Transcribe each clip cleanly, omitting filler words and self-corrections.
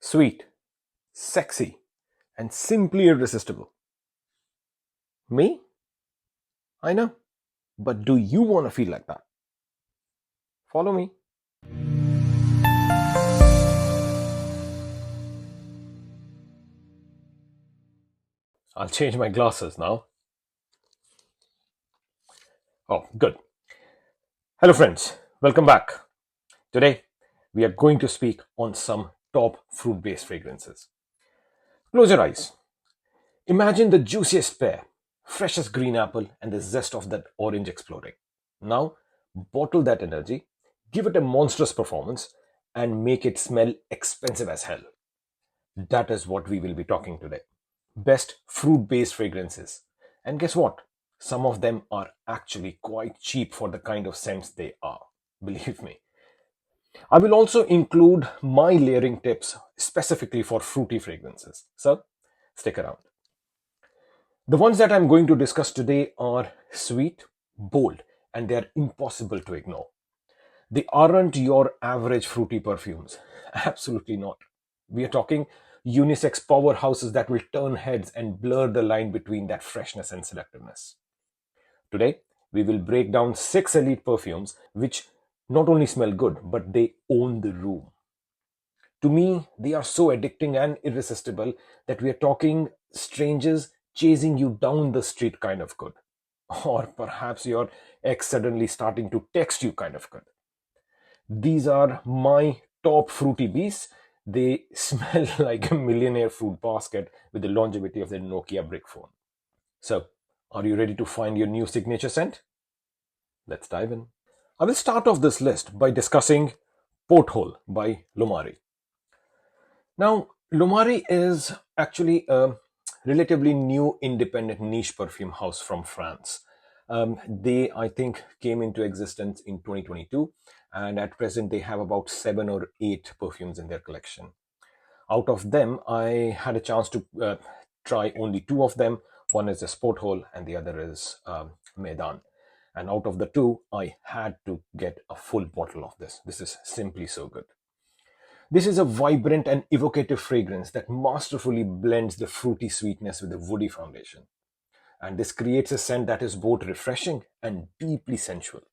Sweet, sexy, and simply irresistible. Me? I know. But do you want to feel like that? Follow me. I'll change my glasses now. Oh, good. Hello, friends. Welcome back. Today, we are going to speak on some top fruit based fragrances. Close your eyes. Imagine the juiciest pear, freshest green apple, and the zest of that orange exploding. Now, bottle that energy, give it a monstrous performance, and make it smell expensive as hell. That is what we will be talking today. Best fruit based fragrances. And guess what? Some of them are actually quite cheap for the kind of scents they are. Believe me. I will also include my layering tips specifically for fruity fragrances. So, stick around. The ones that I'm going to discuss today are sweet, bold, and they are impossible to ignore. They aren't your average fruity perfumes. Absolutely not. We are talking unisex powerhouses that will turn heads and blur the line between that freshness and selectiveness. Today, we will break down 6 elite perfumes which not only smell good, but they own the room. To me, they are so addicting and irresistible that we are talking strangers chasing you down the street kind of good. Or perhaps your ex suddenly starting to text you kind of good. These are my top fruity beasts. They smell like a millionaire fruit basket with the longevity of the Nokia brick phone. So, are you ready to find your new signature scent? Let's dive in. I will start off this list by discussing Porthole by Loumari. Now, Loumari is actually a relatively new independent niche perfume house from France. They, I think, came into existence in 2022, and at present they have about 7 or 8 perfumes in their collection. Out of them, I had a chance to try only 2 of them. One is the Porthole, and the other is Medan. And out of the 2, I had to get a full bottle of this. This is simply so good. This is a vibrant and evocative fragrance that masterfully blends the fruity sweetness with the woody foundation. And this creates a scent that is both refreshing and deeply sensual.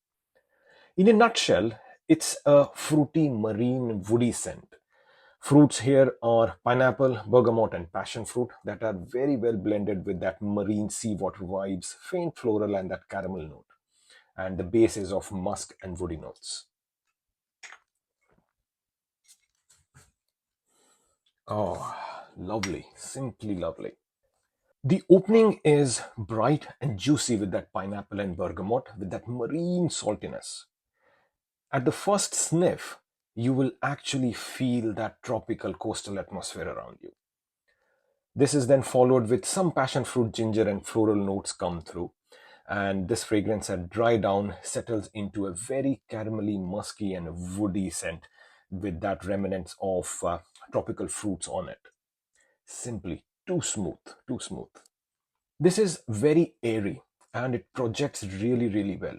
In a nutshell, it's a fruity, marine, woody scent. Fruits here are pineapple, bergamot, and passion fruit that are very well blended with that marine seawater vibes, faint floral, and that caramel note. And the base is of musk and woody notes. Oh, lovely, simply lovely. The opening is bright and juicy with that pineapple and bergamot with that marine saltiness. At the first sniff, you will actually feel that tropical coastal atmosphere around you. This is then followed with some passion fruit, ginger, and floral notes come through. And this fragrance at dry down settles into a very caramelly, musky, and woody scent with that remnants of tropical fruits on it. Simply too smooth, too smooth. This is very airy and it projects really, really well.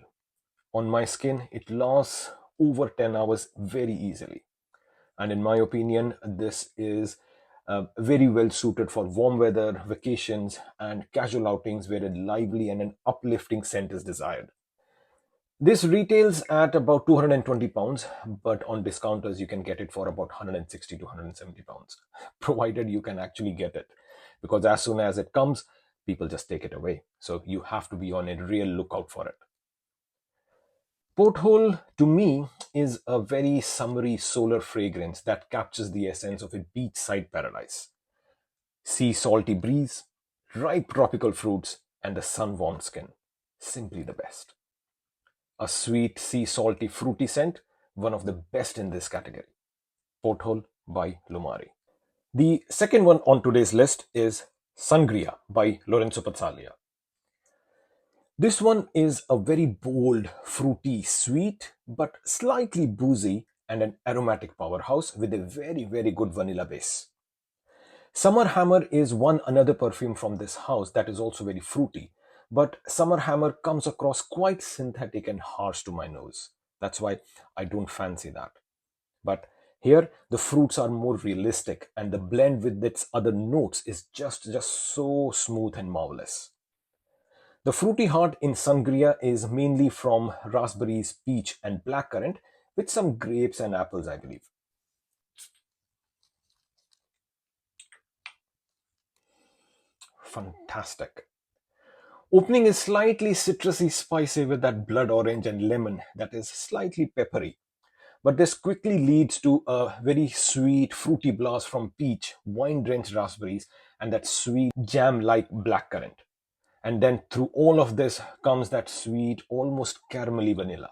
On my skin, it lasts over 10 hours very easily. And in my opinion, this is very well suited for warm weather, vacations, and casual outings where a lively and an uplifting scent is desired. This retails at about £220, but on discounters you can get it for about £160 to £170, provided you can actually get it. Because as soon as it comes, people just take it away. So you have to be on a real lookout for it. Porthole, to me, is a very summery solar fragrance that captures the essence of a beachside paradise. Sea salty breeze, ripe tropical fruits, and the sun-warmed skin. Simply the best. A sweet, sea salty, fruity scent, one of the best in this category. Porthole by Loumari. The second one on today's list is Gria by Lorenzo Pazzaglia. This one is a very bold, fruity, sweet, but slightly boozy and an aromatic powerhouse with a very, very good vanilla base. Summer Hammer is one another perfume from this house that is also very fruity, but Summer Hammer comes across quite synthetic and harsh to my nose. That's why I don't fancy that. But Here, the fruits are more realistic and the blend with its other notes is just so smooth and marvelous. The fruity heart in Sangria is mainly from raspberries, peach, and blackcurrant, with some grapes and apples, I believe. Fantastic. Opening is slightly citrusy spicy with that blood orange and lemon that is slightly peppery. But this quickly leads to a very sweet fruity blast from peach, wine drenched raspberries, and that sweet jam like blackcurrant. And then through all of this comes that sweet, almost caramelly vanilla.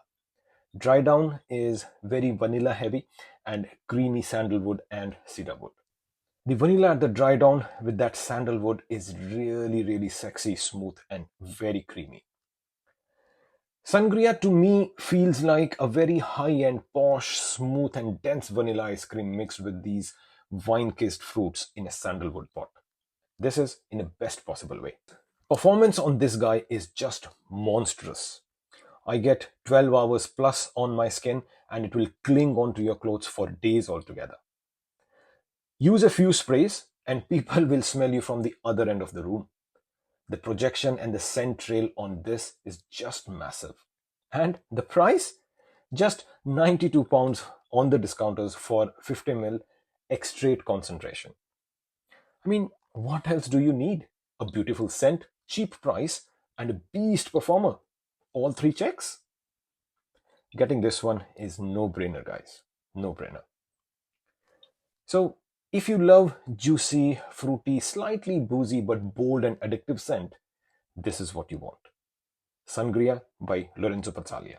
Dry down is very vanilla heavy and creamy sandalwood and cedarwood. The vanilla at the dry down with that sandalwood is really sexy, smooth, and very creamy. Sangria to me feels like a very high-end, posh, smooth, and dense vanilla ice cream mixed with these wine-kissed fruits in a sandalwood pot. This is in the best possible way. Performance on this guy is just monstrous. I get 12 hours plus on my skin and it will cling onto your clothes for days altogether. Use a few sprays and people will smell you from the other end of the room. The projection and the scent trail on this is just massive. And the price? Just £92 on the discounters for 50 ml extrate concentration. I mean, what else do you need? A beautiful scent, cheap price, and a beast performer. All three checks? Getting this one is no-brainer, guys. No-brainer. So, if you love juicy, fruity, slightly boozy but bold and addictive scent, this is what you want. Sangria by Lorenzo Pazzaglia.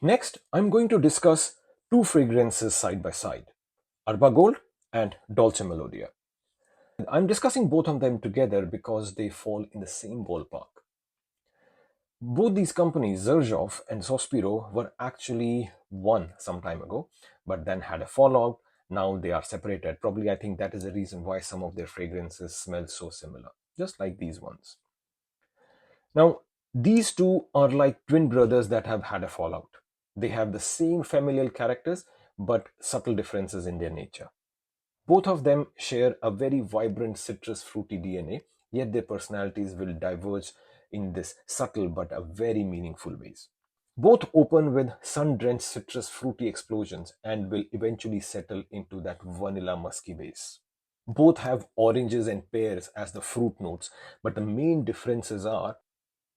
Next, I'm going to discuss two fragrances side by side, Erba Gold and Dolce Melodia. I'm discussing both of them together because they fall in the same ballpark. Both these companies, Xerjoff and Sospiro, were actually one some time ago, but then had a fallout. Now they are separated. Probably I think that is the reason why some of their fragrances smell so similar, just like these ones. Now, these two are like twin brothers that have had a fallout. They have the same familial characters, but subtle differences in their nature. Both of them share a very vibrant citrus fruity DNA, yet their personalities will diverge in this subtle but a very meaningful ways. Both open with sun-drenched citrus fruity explosions and will eventually settle into that vanilla musky base. Both have oranges and pears as the fruit notes, but the main differences are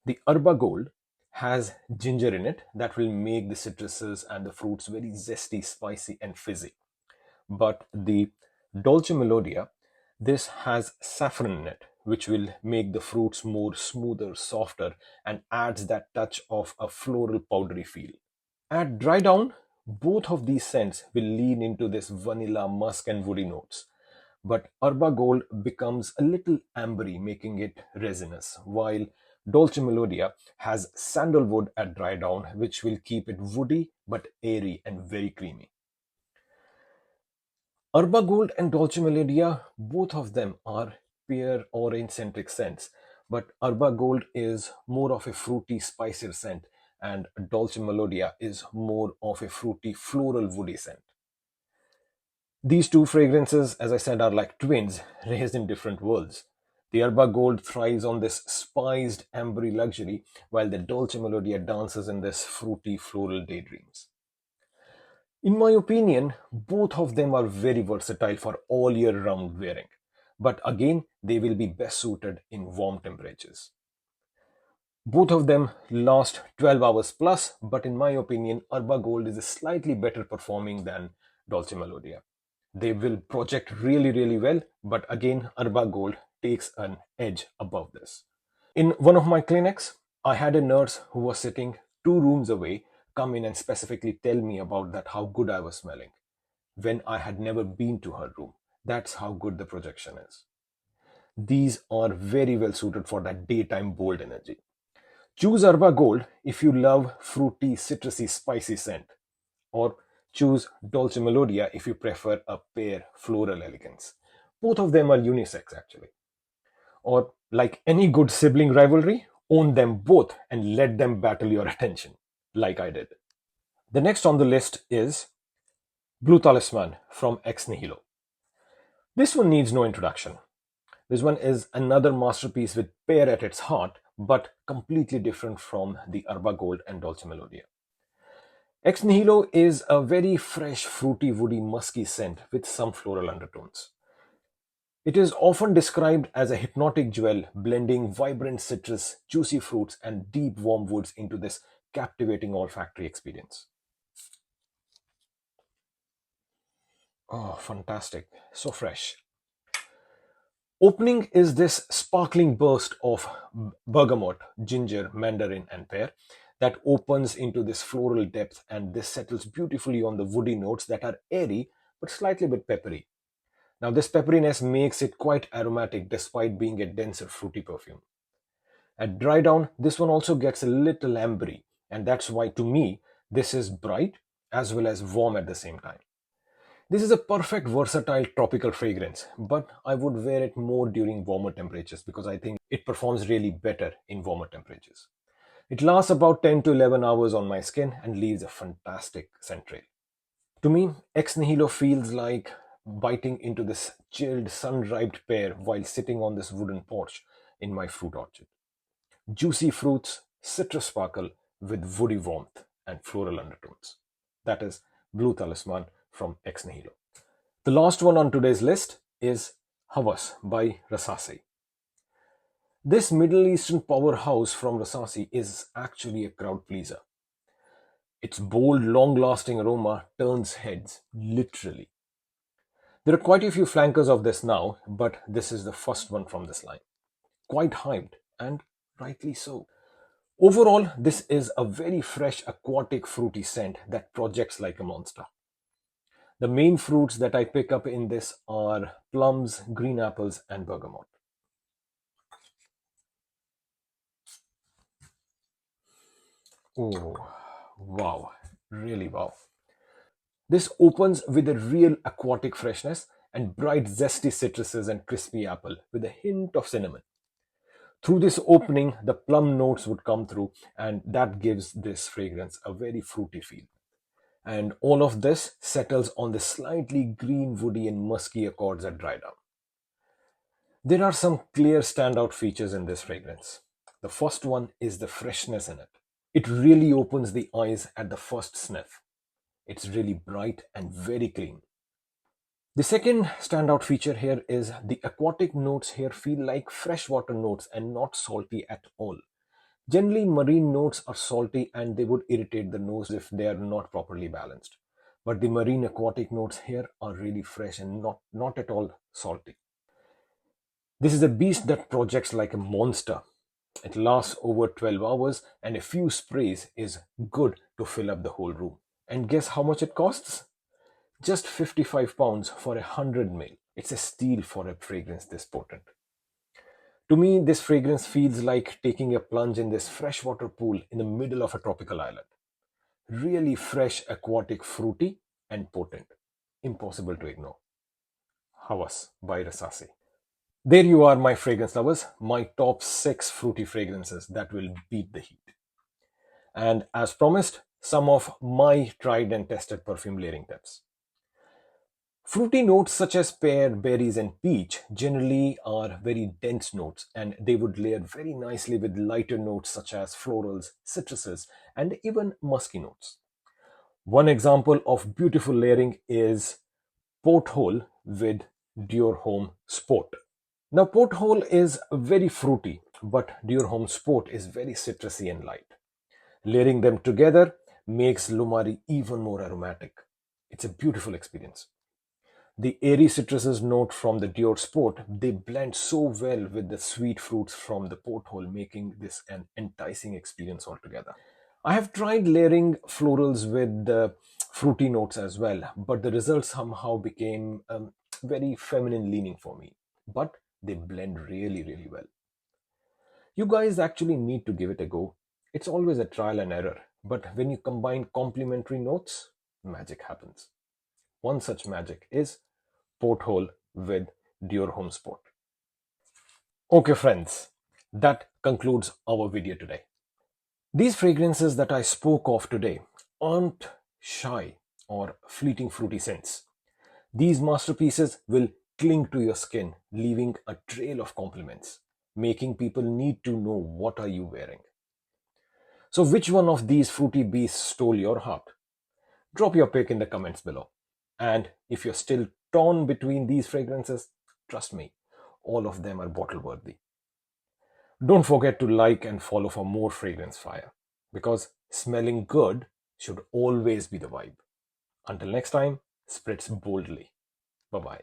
the Erba Gold has ginger in it that will make the citruses and the fruits very zesty, spicy, and fizzy. But the Dolce Melodia, this has saffron in it, which will make the fruits more smoother, softer, and adds that touch of a floral powdery feel. At dry down, both of these scents will lean into this vanilla, musk, and woody notes. But Erba Gold becomes a little ambery, making it resinous, while Dolce Melodia has sandalwood at dry down, which will keep it woody but airy and very creamy. Erba Gold and Dolce Melodia, both of them are pear orange centric scents, but Erba Gold is more of a fruity, spicier scent, and Dolce Melodia is more of a fruity, floral, woody scent. These two fragrances, as I said, are like twins raised in different worlds. The Erba Gold thrives on this spiced, ambery luxury, while the Dolce Melodia dances in this fruity, floral daydreams. In my opinion, both of them are very versatile for all year round wearing. But again, they will be best suited in warm temperatures. Both of them last 12 hours plus, but in my opinion, Erba Gold is slightly better performing than Dolce Melodia. They will project really well, but again, Erba Gold takes an edge above this. In one of my clinics, I had a nurse who was sitting 2 rooms away come in and specifically tell me about that how good I was smelling when I had never been to her room. That's how good the projection is. These are very well suited for that daytime bold energy. Choose Erba Gold if you love fruity, citrusy, spicy scent, or choose Dolce Melodia if you prefer a pear floral elegance. Both of them are unisex actually. Or, like any good sibling rivalry, own them both and let them battle your attention, like I did. The next on the list is Blue Talisman from Nihilo. This one needs no introduction. This one is another masterpiece with pear at its heart, but completely different from the Erba Gold and Dolce Melodia. Ex Nihilo is a very fresh, fruity, woody, musky scent with some floral undertones. It is often described as a hypnotic jewel, blending vibrant citrus, juicy fruits, and deep warm woods into this captivating olfactory experience. Oh, fantastic. So fresh. Opening is this sparkling burst of bergamot, ginger, mandarin, and pear that opens into this floral depth, and this settles beautifully on the woody notes that are airy but slightly bit peppery. Now, this pepperiness makes it quite aromatic despite being a denser fruity perfume. At dry down, this one also gets a little ambery, and that's why to me this is bright as well as warm at the same time. This is a perfect versatile tropical fragrance, but I would wear it more during warmer temperatures because I think it performs really better in warmer temperatures. It lasts about 10 to 11 hours on my skin and leaves a fantastic scent trail. To me, Ex Nihilo feels like biting into this chilled, sun-ripe pear while sitting on this wooden porch in my fruit orchard. Juicy fruits, citrus sparkle with woody warmth and floral undertones. That is Blue Talisman from Ex Nihilo. The last one on today's list is Hawas by Rasasi. This Middle Eastern powerhouse from Rasasi is actually a crowd pleaser. Its bold, long-lasting aroma turns heads, literally. There are quite a few flankers of this now, but this is the first one from this line. Quite hyped, and rightly so. Overall, this is a very fresh, aquatic, fruity scent that projects like a monster. The main fruits that I pick up in this are plums, green apples, and bergamot. Oh, wow. Really wow. This opens with a real aquatic freshness and bright, zesty citruses and crispy apple with a hint of cinnamon. Through this opening, the plum notes would come through, and that gives this fragrance a very fruity feel. And all of this settles on the slightly green, woody, and musky accords at dry down. There are some clear standout features in this fragrance. The first one is the freshness in it. It really opens the eyes at the first sniff. It's really bright and very clean. The second standout feature here is the aquatic notes here feel like freshwater notes and not salty at all. Generally, marine notes are salty and they would irritate the nose if they are not properly balanced. But the marine aquatic notes here are really fresh and not at all salty. This is a beast that projects like a monster. It lasts over 12 hours and a few sprays is good to fill up the whole room. And guess how much it costs? Just £55 for 100 ml. It's a steal for a fragrance this potent. To me, this fragrance feels like taking a plunge in this freshwater pool in the middle of a tropical island. Really fresh, aquatic, fruity, and potent. Impossible to ignore. Hawas by Rasasi. There you are, my fragrance lovers, my top 6 fruity fragrances that will beat the heat. And as promised, some of my tried and tested perfume layering tips. Fruity notes such as pear, berries, and peach generally are very dense notes, and they would layer very nicely with lighter notes such as florals, citruses, and even musky notes. One example of beautiful layering is Porthole with Dior Homme Sport. Now, Porthole is very fruity, but Dior Homme Sport is very citrusy and light. Layering them together makes Loumari even more aromatic. It's a beautiful experience. The airy citruses note from the Dior Sport, they blend so well with the sweet fruits from the Porthole, making this an enticing experience altogether. I have tried layering florals with the fruity notes as well, but the result somehow became very feminine leaning for me. But they blend really, really well. You guys actually need to give it a go. It's always a trial and error, but when you combine complementary notes, magic happens. One such magic is Porthole with Dior Home Sport. Okay, friends, that concludes our video today. These fragrances that I spoke of today aren't shy or fleeting fruity scents. These masterpieces will cling to your skin, leaving a trail of compliments, making people need to know what are you wearing. So which one of these fruity beasts stole your heart? Drop your pick in the comments below. And if you're still torn between these fragrances, trust me, all of them are bottle worthy. Don't forget to like and follow for more fragrance fire, because smelling good should always be the vibe. Until next time, spritz boldly. Bye bye.